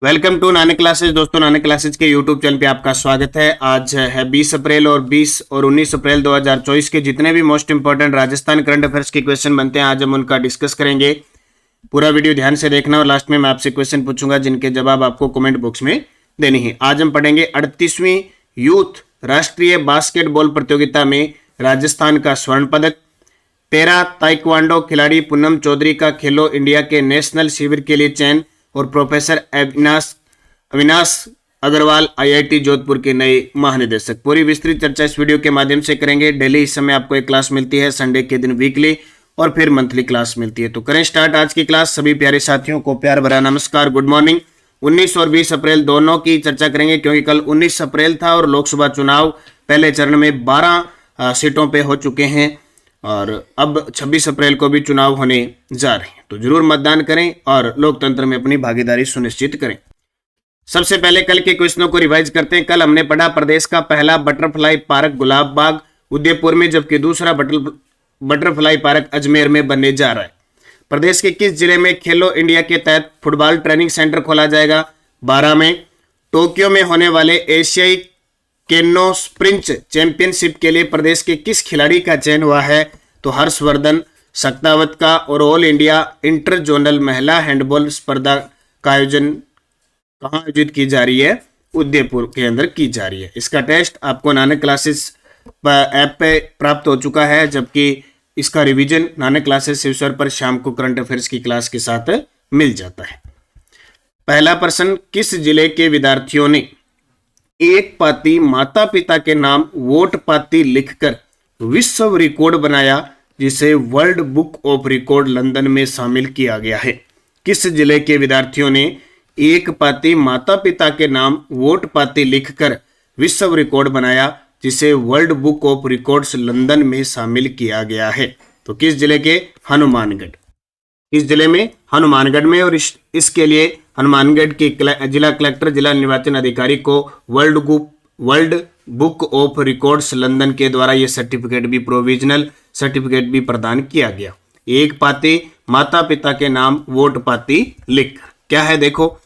Welcome to Nanak classes. दोस्तों, Nanak classes के YouTube channel पे आपका स्वागत है। आज है 20 अप्रैल और 20 और 19 अप्रैल 2024 के जितने भी most important Rajasthan current affairs के क्वेश्चन बनते हैं, आज हम उनका डिस्कस करेंगे। पूरा वीडियो ध्यान से देखना और लास्ट में मैं आपसे क्वेश्चन पूछूंगा जिनके जवाब आपको कमेंट बॉक्स में देनी है। आज हम पढ़ेंगे 38वीं यूथ राष्ट्रीय बास्केटबॉल प्रतियोगिता में राजस्थान का स्वर्ण पदक, पैरा ताइक्वांडो खिलाड़ी पूनम चौधरी का खेलो इंडिया के नेशनल शिविर के लिए चयन और प्रोफेसर अविनाश अग्रवाल आईआईटी जोधपुर के नए महानिदेशक। पूरी विस्तृत चर्चा इस वीडियो के माध्यम से करेंगे। डेली इस समय आपको एक क्लास मिलती है, संडे के दिन वीकली और फिर मंथली क्लास मिलती है। तो करें स्टार्ट आज की क्लास। सभी प्यारे साथियों को प्यार भरा नमस्कार, गुड मॉर्निंग। 19 और 20 अप्रैल दोनों की चर्चा करेंगे क्योंकि कल 19 अप्रैल था और लोकसभा चुनाव पहले चरण में 12 सीटों पे हो चुके हैं और अब 26 अप्रैल को भी चुनाव होने जा रहे हैं। तो जरूर मतदान करें और लोकतंत्र में अपनी भागीदारी सुनिश्चित करें। सबसे पहले कल के क्वेश्चनों को रिवाइज करते हैं। कल हमने पढ़ा प्रदेश का पहला बटरफ्लाई पार्क गुलाब बाग उदयपुर में, जबकि दूसरा बटरफ्लाई पार्क अजमेर में बनने जा रहा है। प्रदेश के किस जिले में खेलो इंडिया के तहत फुटबॉल ट्रेनिंग सेंटर खोला जाएगा? 12 में। टोक्यो में होने वाले एशियाई केनो स्प्रिंट चैंपियनशिप के लिए प्रदेश के किस खिलाड़ी का चयन हुआ है? तो हर्षवर्धन सक्तावत का। और ऑल इंडिया इंटर जोनल महिला हैंडबॉल स्पर्धा का आयोजन कहाँ आयोजित की जा रही है? उदयपुर के अंदर की जा रही है। इसका टेस्ट आपको नानक क्लासेस ऐप पे प्राप्त हो चुका है, जबकि इसका रिवीजन नानक क्लासेस शिवसर पर शाम को करंट अफेयर्स की क्लास के साथ मिल जाता है। पहला प्रश्न, किस जिले के विद्यार्थियों ने एक पाती माता पिता के नाम वोट पाती लिखकर विश्व रिकॉर्ड बनाया, जिसे world book of record London में शामिल किया गया है? किस जिले के विद्यार्थियों ने एक पाती माता पिता के नाम वोट पाती लिखकर विश्व रिकॉर्ड बनाया, जिसे world book of records London में शामिल किया गया है? तो किस जिले के? हनुमानगढ़। इस जिले में हनुमानगढ़ में, और इसके लिए हनुमानगढ़ के जिला कलेक्टर जिला निर्वाचन अधिकारी को world book of records London के द्वारा यह सर्टिफिकेट भी, प्रोविजनल सर्टिफिकेट भी प्रदान किया गया। एक पाती माता पिता के नाम वोट पाती लिखकर क्या है देखो।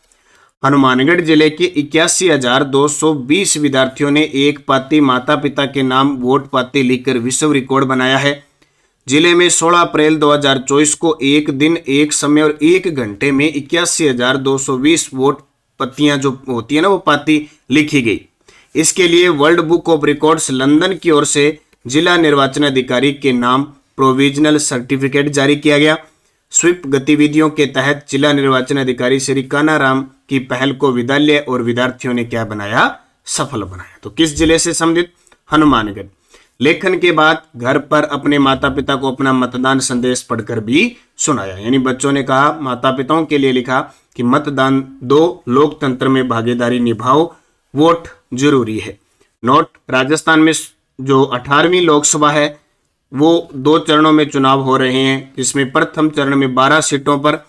हनुमानगढ़ जिले के 81,220 विद्यार्थियों ने एक पाती माता पिता के नाम वोट पाती लिखकर विश्व रिकॉर्ड बनाया है। जिले में 16 अप्रैल 2024 को एक दिन, एक समय और 1 घंटे में 81,220 वोट पत्तियां जो होती है ना, वो पाती लिखी गई। इसके लिए world book of records London की ओर से जिला निर्वाचन अधिकारी के नाम प्रोविजनल सर्टिफिकेट जारी किया गया। स्वीप गतिविधियों के तहत जिला निर्वाचन अधिकारी श्री कानाराम की पहल को विद्यालय और विद्यार्थियों ने क्या बनाया? सफल बनाया। तो किस जिले से संबंधित? हनुमानगढ़। लेखन के बाद घर पर अपने माता पिता को अपना मतदान संदेश पढ़कर भी सुनाया, यानी बच्चों ने कहा, माता पिताओं के लिए लिखा कि मतदान दो, लोकतंत्र में भागीदारी निभाओ, वोट जरूरी है। नोट, राजस्थान में जो 18वीं लोकसभा है वो 2 चरणों में चुनाव हो रहे हैं, जिसमें प्रथम चरण में 12 सीटों पर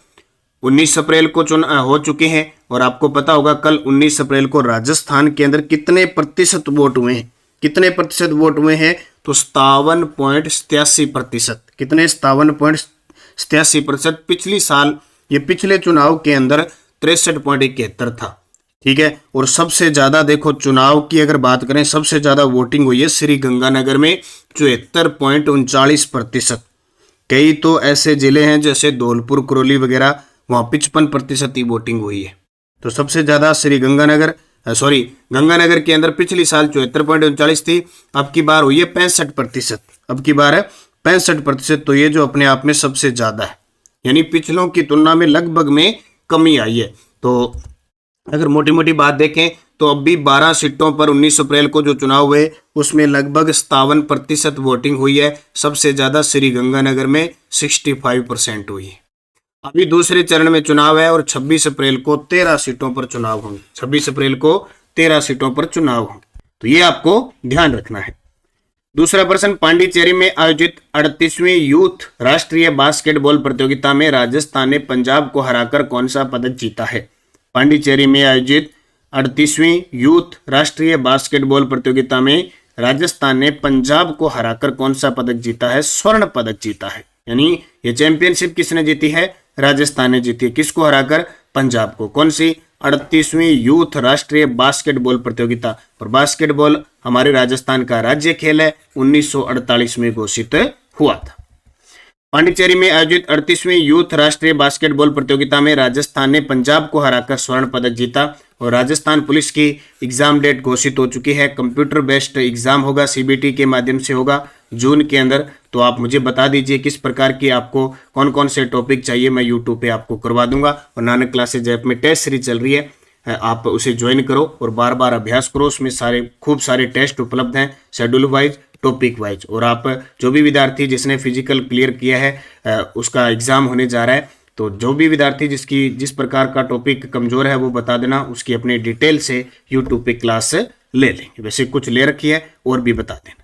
19 अप्रैल को चुनाव हो चुके हैं। और आपको पता होगा कल 19 अप्रैल को राजस्थान के अंदर कितने प्रतिशत वोट हुए हैं? कितने प्रतिशत वोट हुए हैं? तो 57.87%। कितने? 57.87%। पिछली साल ये पिछले चुनाव के अंदर 63.71 था। ठीक है। और सबसे ज्यादा देखो चुनाव की अगर बात करें, सबसे ज्यादा वोटिंग हुई है श्री गंगानगर में 74.39%। कई तो ऐसे जिले हैं जैसे धौलपुर, करौली वगैरह, वहां 55% ही वोटिंग हुई है। तो सबसे ज्यादा श्री गंगानगर के अंदर पिछली साल 74.39 थी, अब की बार हुई है 65%। अब की बार है 65%। तो ये जो अपने आप में सबसे ज्यादा है, यानी पिछलों की तुलना में लगभग में कमी आई है। तो अगर मोटी मोटी बात देखें तो अब भी 12 सीटों पर 19 अप्रैल को जो चुनाव हुए उसमें लगभग 57% वोटिंग हुई है। सबसे ज्यादा श्री गंगानगर में 65% हुई है। अभी दूसरे चरण में चुनाव है और 26 अप्रैल को 13 सीटों पर चुनाव होंगे। 26 अप्रैल को 13 सीटों पर चुनाव होंगे, तो ये आपको ध्यान रखना है। दूसरा प्रश्न, पांडिचेरी में आयोजित 38वीं यूथ राष्ट्रीय बास्केटबॉल प्रतियोगिता में राजस्थान ने पंजाब को हराकर कौन सा पदक जीता है? पांडिचेरी में आयोजित 38वीं यूथ राष्ट्रीय बास्केटबॉल प्रतियोगिता में राजस्थान ने पंजाब को हराकर कौन सा पदक जीता है? स्वर्ण पदक जीता है। यानी ये चैंपियनशिप किसने जीती है? राजस्थान ने जीती है। किसको हराकर? पंजाब को। कौन सी? 38वीं यूथ राष्ट्रीय बास्केटबॉल प्रतियोगिता, और बास्केटबॉल हमारे राजस्थान का राज्य खेल है, 1948 में घोषित हुआ था। पांडिचेरी में आयोजित 38वीं यूथ राष्ट्रीय बास्केटबॉल प्रतियोगिता में राजस्थान ने पंजाब को हराकर स्वर्ण पदक जीता, और राजस्थान पुलिस की एग्जाम डेट घोषित हो चुकी है। कंप्यूटर बेस्ड एग्जाम होगा, सीबीटी के माध्यम से होगा जून के अंदर। तो आप मुझे बता दीजिए किस प्रकार की आपको कौन कौन से टॉपिक चाहिए, मैं यूट्यूब पे आपको करवा दूंगा। और नानक क्लासेज ऐप में टेस्ट सीरीज चल रही है, आप उसे ज्वाइन करो और बार बार अभ्यास करो। उसमें खूब सारे टेस्ट उपलब्ध हैं, शेड्यूल वाइज, टॉपिक वाइज। और आप जो भी विद्यार्थी जिसने फिजिकल क्लियर किया है उसका एग्जाम होने जा रहा है, तो जो भी विद्यार्थी जिस प्रकार का टॉपिक कमजोर है वो बता देना, उसकी अपनी डिटेल से यूट्यूब पे क्लास ले लेंगे। वैसे कुछ ले रखी है और भी बता देना।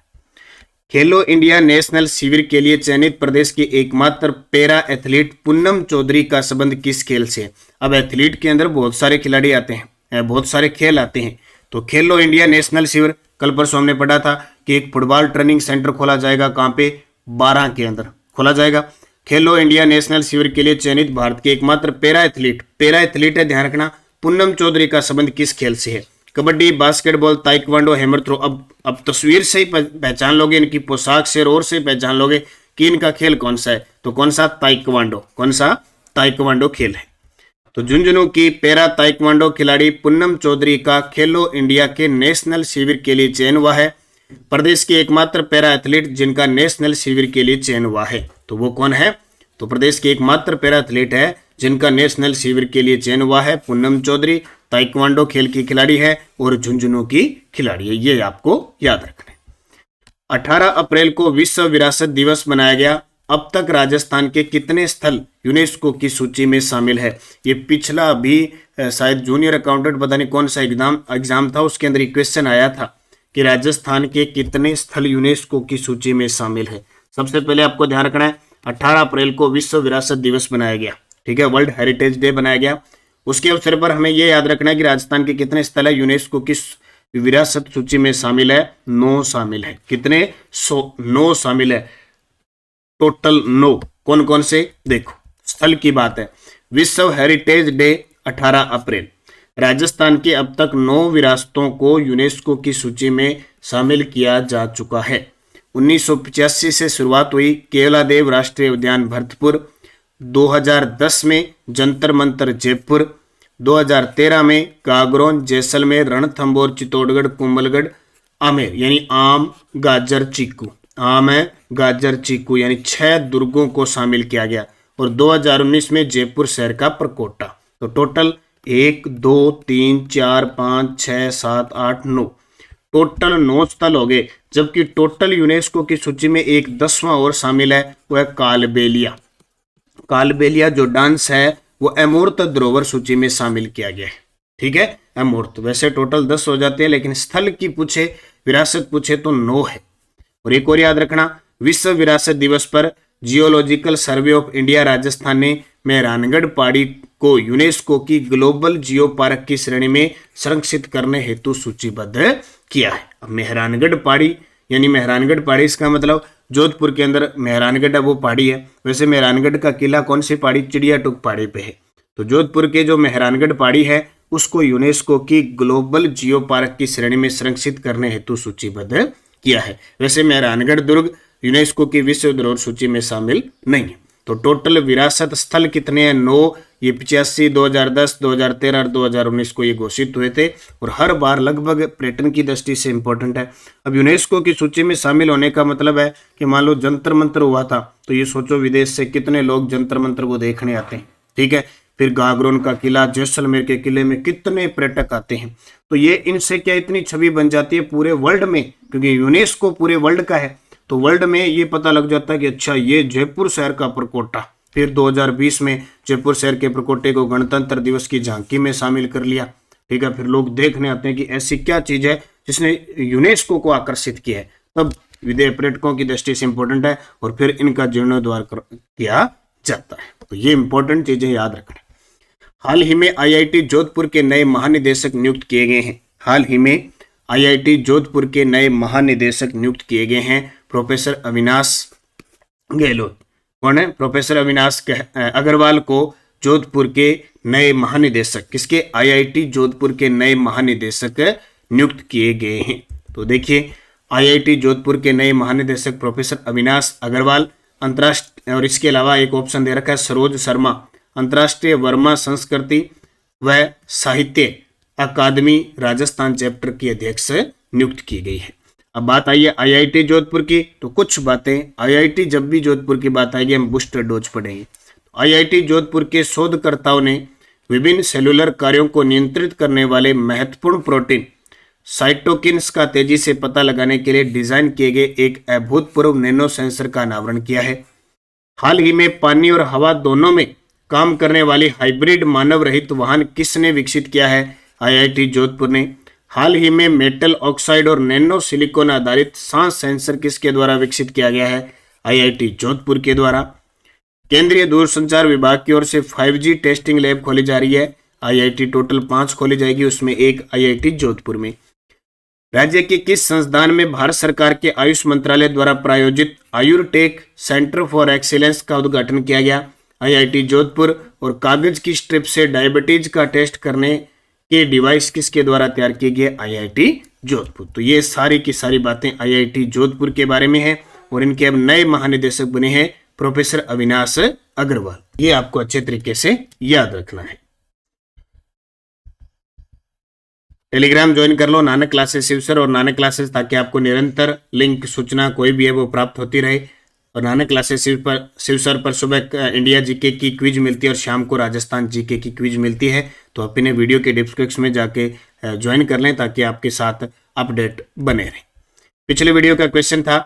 खेलो इंडिया नेशनल शिविर के लिए चयनित प्रदेश की एकमात्र पैरा एथलीट पूनम चौधरी का संबंध किस खेल से है? अब एथलीट के अंदर बहुत सारे खिलाड़ी आते हैं, बहुत सारे खेल आते हैं। तो खेलो इंडिया नेशनल शिविर, कल परसों हमने पढ़ा था कि एक फुटबॉल ट्रेनिंग सेंटर खोला जाएगा, कहाँ पे? 12 के अंदर खोला जाएगा। खेलो इंडिया नेशनल शिविर के लिए चयनित भारत के एकमात्र पैरा एथलीट है, ध्यान रखना, पूनम चौधरी का संबंध किस खेल से है? Kabaddi, basketball, taekwondo, hammer throw. अब तस्वीर से ही पहचान लोगे, इनकी पोशाक से और से पहचान लोगे कि इनका खेल कौन सा है। तो कौन सा? ताइक्वांडो। कौन सा? ताइक्वांडो खेल है। तो झुंझुनू की पैरा ताइक्वांडो खिलाड़ी पूनम चौधरी का खेलो इंडिया के नेशनल शिविर के लिए चयन हुआ है। प्रदेश के एकमात्र पैरा एथलीट जिनका नेशनल शिविर के लिए चयन हुआ है, तो वो कौन है? तो प्रदेश के एकमात्र पैरा एथलीट है जिनका नेशनल शिविर के लिए चयन हुआ है, पूनम चौधरी। ताइक्वांडो खेल की खिलाड़ी है और झुंझुनू की खिलाड़ी है, ये आपको याद रखना है। 18 अप्रैल को विश्व विरासत दिवस मनाया गया। अब तक राजस्थान के कितने स्थल यूनेस्को की सूची में शामिल है? ये पिछला भी शायद जूनियर अकाउंटेंट पता नहीं कौन सा एग्जाम था, उसके अंदर क्वेश्चन आया था कि राजस्थान के कितने स्थल यूनेस्को की सूची में शामिल है। सबसे पहले आपको ध्यान रखना है 18 अप्रैल को विश्व विरासत दिवस मनाया गया, ठीक है, वर्ल्ड हेरिटेज डे बनाया गया। उसके अवसर पर हमें यह याद रखना है कि राजस्थान के कितने स्थल है यूनेस्को की विरासत सूची में शामिल है? 9 शामिल है। कितने? 9 शामिल है, टोटल 9। कौन कौन से? देखो, स्थल की बात है। विश्व हेरिटेज डे 18 अप्रैल। राजस्थान के अब तक 9 विरासतों को यूनेस्को की सूची में शामिल किया जा चुका है। 1985 से शुरुआत हुई केवलादेव राष्ट्रीय उद्यान भरतपुर, 2010 में जंतर मंतर जयपुर, 2013 में कागरोन जैसलमेर रणथंबोर चित्तौड़गढ़ कुंभलगढ़ आमेर यानी आम गाजर चीकू, आम है गाजर चीकू यानी 6 दुर्गों को शामिल किया गया। और 2019 में जयपुर शहर का प्रकोटा। तो टोटल 1 2 3 4 5 6 7 8 9 टोटल 9 स्थल हो गए। जबकि टोटल यूनेस्को की सूची में एक 10वां और शामिल है, वो है कालबेलिया। कालबेलिया जो डांस है वो अमूर्त धरोहर सूची में शामिल किया गया है, ठीक है, अमूर्त। वैसे टोटल 10 हो जाते हैं, लेकिन स्थल की पूछे, विरासत पूछे तो 9 है। और एक और याद रखना, विश्व विरासत दिवस पर geological survey of India Rajasthan ने मेहरानगढ़ पहाड़ी को यूनेस्को की ग्लोबल जियो पार्क की श्रेणी में संरक्षित करने हेतु सूचीबद्ध किया है। अब मेहरानगढ़ पहाड़ी यानी मेहरानगढ़ पहाड़ी, इसका मतलब जोधपुर के अंदर मेहरानगढ़ है वो पहाड़ी है। वैसे मेहरानगढ़ का किला कौन सी पहाड़ी? चिड़ियाटुक पहाड़ी पे है। तो जोधपुर के जो मेहरानगढ़ पहाड़ी है उसको यूनेस्को की ग्लोबल जियो पार्क की श्रेणी में संरक्षित करने हेतु सूचीबद्ध किया है। वैसे मेहरानगढ़ दुर्ग यूनेस्को की विश्व धरोहर सूची में शामिल नहीं है। तो टोटल विरासत स्थल कितने हैं? 9। ये 85, 2010, 2013 और 2019 को ये घोषित हुए थे, और हर बार लगभग पर्यटन की दृष्टि से इंपॉर्टेंट है। अब यूनेस्को की सूची में शामिल होने का मतलब है कि मान लो जंतर मंतर हुआ था, तो ये सोचो विदेश से कितने लोग जंतर मंतर को देखने आते हैं, ठीक है। फिर गागरोन का किला, जैसलमेर के किले में कितने पर्यटक आते हैं। तो ये इनसे क्या इतनी छवि बन जाती है पूरे वर्ल्ड में, क्योंकि यूनेस्को पूरे वर्ल्ड का है। तो वर्ल्ड में ये पता लग जाता है कि अच्छा ये जयपुर शहर का प्रकोटा। फिर 2020 में जयपुर शहर के प्रकोटे को गणतंत्र दिवस की झांकी में शामिल कर लिया, ठीक है। फिर लोग देखने आते हैं कि ऐसी क्या चीज है जिसने यूनेस्को को आकर्षित किया है। तब विदेश पर्यटकों की दृष्टि से इंपॉर्टेंट है, और फिर इनका जीर्णोद्धार किया जाता है। तो ये इंपॉर्टेंट चीजें याद रखना। हाल ही में आईआईटी जोधपुर के नए महानिदेशक नियुक्त किए गए हैं। हाल ही में आईआईटी जोधपुर के नए महानिदेशक नियुक्त किए गए हैं प्रोफेसर अविनाश गहलोत। कौन है? प्रोफेसर अविनाश अग्रवाल को जोधपुर के नए महानिदेशक, किसके, आईआईटी जोधपुर के नए महानिदेशक नियुक्त किए गए हैं। तो देखिए आईआईटी जोधपुर के नए महानिदेशक प्रोफेसर अविनाश अग्रवाल, अंतर्राष्ट्रीय, और इसके अलावा एक ऑप्शन दे रखा है सरोज शर्मा, अंतर्राष्ट्रीय वर्मा संस्कृति व साहित्य अकादमी राजस्थान चैप्टर की अध्यक्ष नियुक्त की गई है। अब बात आई है आईआईटी जोधपुर की, तो कुछ बातें, आईआईटी जब भी जोधपुर की बात आएगी हम बूस्टर डोज पढ़ेंगे। आईआईटी जोधपुर के शोधकर्ताओं ने विभिन्न सेलुलर कार्यों को नियंत्रित करने वाले महत्वपूर्ण प्रोटीन साइटोकिन्स का तेजी से पता लगाने के लिए डिजाइन किए गए एक अभूतपूर्व नैनो सेंसर का अनावरण किया है। हाल ही में पानी और हवा दोनों में काम करने वाली हाइब्रिड मानव रहित वाहन किसने विकसित किया है? आईआईटी जोधपुर ने। हाल ही में मेटल ऑक्साइड और नैनो सिलिकॉन आधारित सांस सेंसर किसके द्वारा विकसित किया गया है? आईआईटी जोधपुर के द्वारा। केंद्रीय दूरसंचार विभाग की ओर से 5G टेस्टिंग लैब खोली जा रही है। आईआईटी टोटल 5 खोली जाएगी, उसमें एक आईआईटी जोधपुर में। राज्य के किस संस्थान में भारत सरकार के आयुष मंत्रालय द्वारा प्रायोजित आयुर्टेक सेंटर फॉर एक्सीलेंस का उद्घाटन किया गया? आईआईटी जोधपुर। और कागज की स्ट्रिप से डायबिटीज का टेस्ट करने के डिवाइस किसके द्वारा तैयार किए गए? आईआईटी जोधपुर। तो ये सारी की सारी बातें आईआईटी जोधपुर के बारे में है और इनके अब नए महानिदेशक बने हैं प्रोफेसर अविनाश अग्रवाल। ये आपको अच्छे तरीके से याद रखना है। टेलीग्राम ज्वाइन कर लो, नानक क्लासेस शिवसर और नानक क्लासेस, ताकि आपको निरंतर लिंक सूचना कोई भी है वो प्राप्त होती रहे। और नानक क्लासेस शिवसर पर सुबह इंडिया जीके की क्विज मिलती है और शाम को राजस्थान जीके की क्विज मिलती है। तो अपने वीडियो के डिस्क्रिप्शन में जाके ज्वाइन कर लें ताकि आपके साथ अपडेट बने रहें। पिछले वीडियो का क्वेश्चन था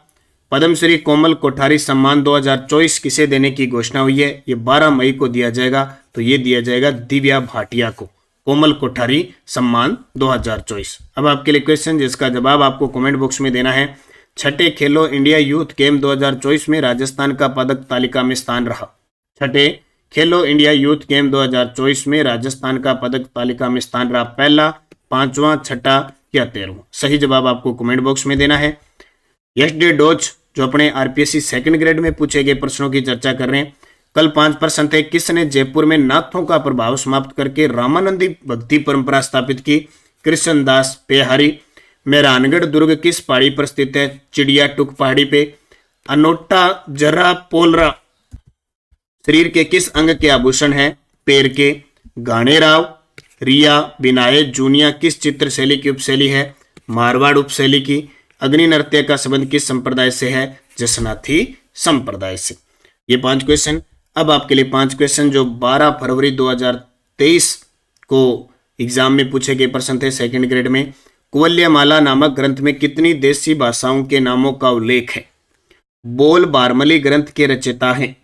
पद्मश्री कोमल कोठारी सम्मान 2024 किसे देने की घोषणा हुई है? ये 12 मई को दिया जाएगा। तो ये दिया जाएगा दिव्या भाटिया को, कोमल कोठारी सम्मान 2024। अब आपके लिए क्वेश्चन जिसका जवाब आपको कमेंट बॉक्स में देना है। छठे खेलो इंडिया यूथ गेम 2024 में राजस्थान का पदक तालिका में स्थान रहा। छठे खेलो इंडिया यूथ गेम 2024 में राजस्थान का पदक तालिका में स्थान रहा। पहला, 5वां, छठा या 13वां? सही जवाब आपको कमेंट बॉक्स में देना है। यशडे डोज जो अपने आरपीएससी सेकंड ग्रेड में पूछे गए प्रश्नों की चर्चा कर रहे हैं। कल 5 प्रश्न थे। किसने जयपुर में नाथों का प्रभाव समाप्त करके रामानंदी भक्ति परंपरा स्थापित की? कृष्णदास पेहारी। मेहरानगढ़ दुर्ग किस पहाड़ी पर स्थित है? चिड़िया टुक पहाड़ी पे। अनोटा जरा पोलरा शरीर के किस अंग के आभूषण है? पैर के। गाणेराव, रिया, बिनाए, जूनिया किस चित्र शैली की उपशैली है? मारवाड़ उपशैली की। अग्नि नृत्य का संबंध किस संप्रदाय से है? जसनाथी संप्रदाय से। ये 5 क्वेश्चन। अब आपके लिए 5 क्वेश्चन जो 12 फरवरी 2023 को एग्जाम में पूछे गए प्रश्न थे सेकंड ग्रेड में। कुवल्यमाला नामक ग्रंथ में कितनी देशी भाषाओं के नामों का उल्लेख है? बोल बारमली ग्रंथ के रचयिता हैं।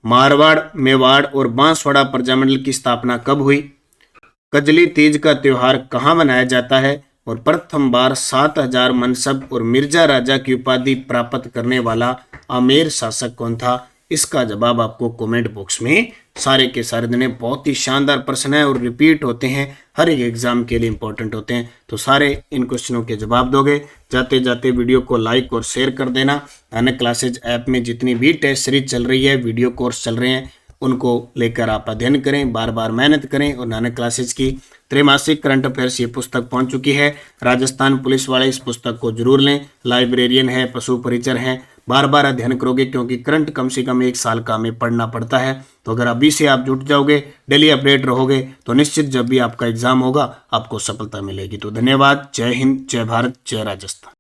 मारवाड़, मेवाड़ और बांसवाड़ा प्रजामंडल की स्थापना कब हुई? कजली तीज का त्योहार कहाँ मनाया जाता है? और प्रथम बार 7000 मनसब और मिर्जा राजा की उपाधि प्राप्त करने वाला आमेर शासक कौन था? इसका जवाब आपको कमेंट बॉक्स में सारे के सारे देने। बहुत ही शानदार प्रश्न है और रिपीट होते हैं, हर एक एग्जाम के लिए इंपॉर्टेंट होते हैं। तो सारे इन क्वेश्चनों के जवाब दोगे। जाते जाते वीडियो को लाइक और शेयर कर देना। नानक क्लासेज ऐप में जितनी भी टेस्ट सीरीज चल रही है, वीडियो कोर्स चल रहे हैं, उनको लेकर आप अध्ययन करें, बार बार मेहनत करें। और नानक क्लासेज की त्रैमासिक करंट अफेयर्स ये पुस्तक पहुंच चुकी है। राजस्थान पुलिस वाले इस पुस्तक को जरूर लें। लाइब्रेरियन है, पशु परिचर है, बार बार अध्ययन करोगे क्योंकि करंट कम से कम 1 साल का हमें पढ़ना पड़ता है। तो अगर अभी से आप जुट जाओगे, डेली अपडेट रहोगे, तो निश्चित जब भी आपका एग्जाम होगा आपको सफलता मिलेगी। तो धन्यवाद। जय हिंद, जय भारत, जय राजस्थान।